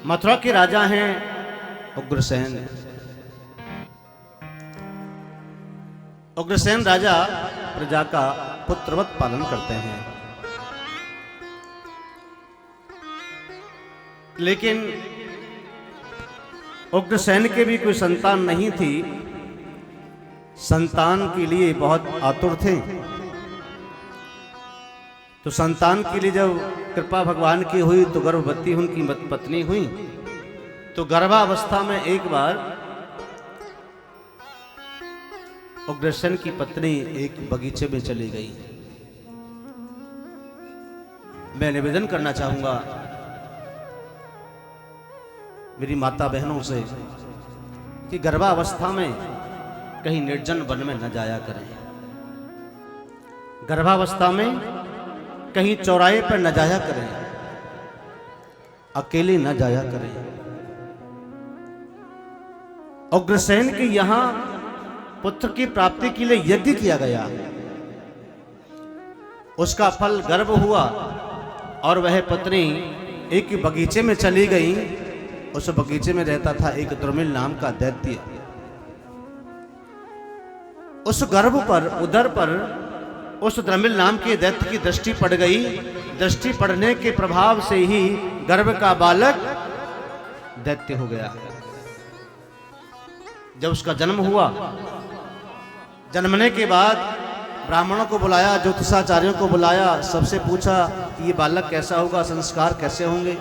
मथुरा के राजा हैं उग्रसेन। उग्रसेन राजा प्रजा का पुत्रवत पालन करते हैं, लेकिन उग्रसेन के भी कोई संतान नहीं थी। संतान के लिए बहुत आतुर थे। तो संतान के लिए जब कृपा भगवान की हुई तो गर्भवती उनकी पत्नी हुई। तो गर्भावस्था में एक बार उग्रसेन की पत्नी एक बगीचे में चली गई। मैं निवेदन करना चाहूंगा मेरी माता बहनों से कि गर्भावस्था में कहीं निर्जन वन में न जाया करें। गर्भावस्था में कहीं चौराहे पर न जाया करें, अकेले न जाया करें। उग्रसेन के यहां पुत्र की प्राप्ति के लिए यज्ञ किया गया, उसका फल गर्भ हुआ और वह पत्नी एक बगीचे में चली गई। उस बगीचे में रहता था एक द्रुमिल नाम का दैत्य। उस गर्भ पर, उदर पर उस द्रुमिल नाम के दैत्य की दृष्टि पड़ गई। दृष्टि पड़ने के प्रभाव से ही गर्भ का बालक दैत्य हो गया। जब उसका जन्म हुआ, जन्मने के बाद ब्राह्मणों को बुलाया, ज्योतिषाचार्यों को बुलाया, सबसे पूछा कि ये बालक कैसा होगा, संस्कार कैसे होंगे,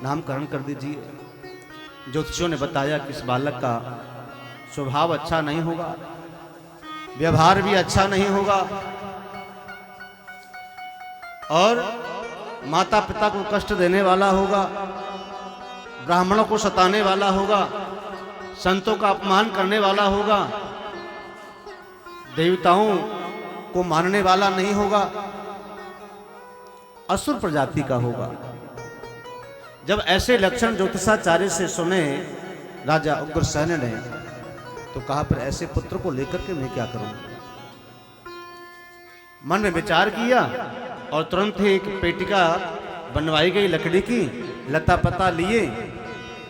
नामकरण कर दीजिए। ज्योतिषियों ने बताया कि इस बालक का स्वभाव अच्छा नहीं होगा, व्यवहार भी अच्छा नहीं होगा और माता पिता को कष्ट देने वाला होगा, ब्राह्मणों को सताने वाला होगा, संतों का अपमान करने वाला होगा, देवताओं को मानने वाला नहीं होगा, असुर प्रजाति का होगा। जब ऐसे लक्षण ज्योतिषाचार्य से सुने राजा उग्रसेन ने तो कहा फिर ऐसे पुत्र को लेकर के मैं क्या करूं। मन में विचार किया और तुरंत ही एक पेटिका बनवाई गई लकड़ी की, लता पता लिए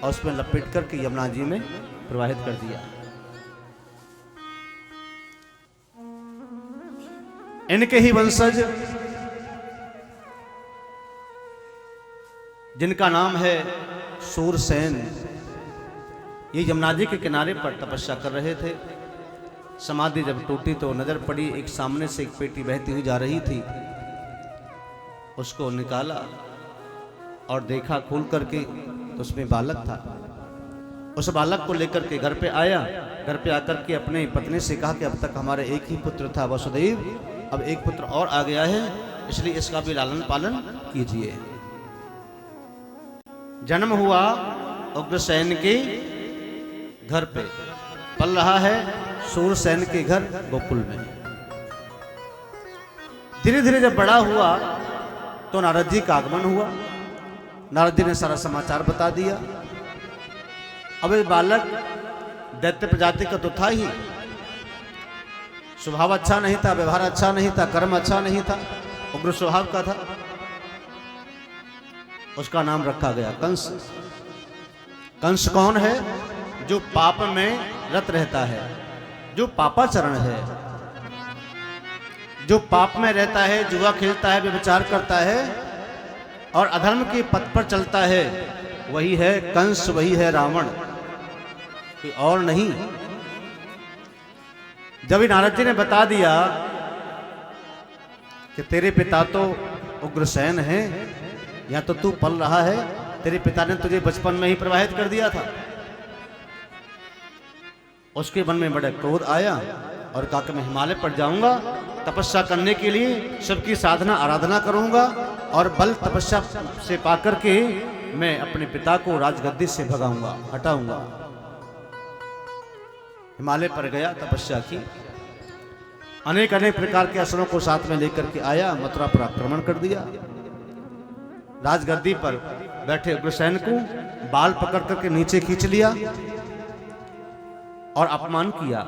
और उसमें लपेट करके यमुना जी में प्रवाहित कर दिया। इनके ही वंशज जिनका नाम है सूरसेन, ये यमुना जी के किनारे पर तपस्या कर रहे थे। समाधि जब टूटी तो नजर पड़ी एक सामने से एक पेटी बहती हुई जा रही थी। उसको निकाला और देखा खोल करके तो उसमें बालक था। उस बालक को लेकर के घर पे आया। घर पे आकर के अपने पत्नी से कहा कि अब तक हमारे एक ही पुत्र था वसुदेव, अब एक पुत्र और आ गया है, इसलिए इसका भी लालन पालन कीजिए। जन्म हुआ उग्रसेन के घर पे, पल रहा है सूरसेन के घर गोकुल में। धीरे धीरे जब बड़ा हुआ तो नारद जी का आगमन हुआ। नारद जी ने सारा समाचार बता दिया। अब ये बालक दैत्य प्रजाति का तो था ही, स्वभाव अच्छा नहीं था, व्यवहार अच्छा नहीं था, कर्म अच्छा नहीं था, उग्र स्वभाव का था। उसका नाम रखा गया कंस। कंस कौन है? जो पाप में रत रहता है, जो पापाचरण है, जो पाप में रहता है, जुआ खेलता है, व्यभिचार करता है और अधर्म के पथ पर चलता है, वही है कंस, वही है रावण, कोई और नहीं। जब नारद जी ने बता दिया कि तेरे पिता तो उग्रसेन हैं, या तो तू पल रहा है, तेरे पिता ने तुझे बचपन में ही प्रवाहित कर दिया था। उसके मन में बड़ा क्रोध आया और कहा कि मैं हिमालय पर जाऊंगा, तपस्या करने के लिए सबकी साधना आराधना करूंगा और बल तपस्या से पाकर के मैं अपने पिता को राजगद्दी से भगाऊंगा, हटाऊंगा। हिमालय पर गया, तपस्या की, अनेक अनेक प्रकार के असुरों को साथ में लेकर के आया, मथुरा पर आक्रमण कर दिया। राजगद्दी पर बैठे उग्रसेन को बाल पकड़ करके नीचे खींच लिया और अपमान किया।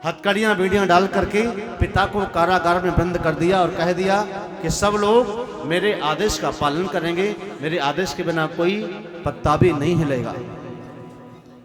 हथकड़ियां बीड़ियां डाल करके पिता को कारागार में बंद कर दिया और कह दिया कि सब लोग मेरे आदेश का पालन करेंगे, मेरे आदेश के बिना कोई पत्ता भी नहीं हिलेगा।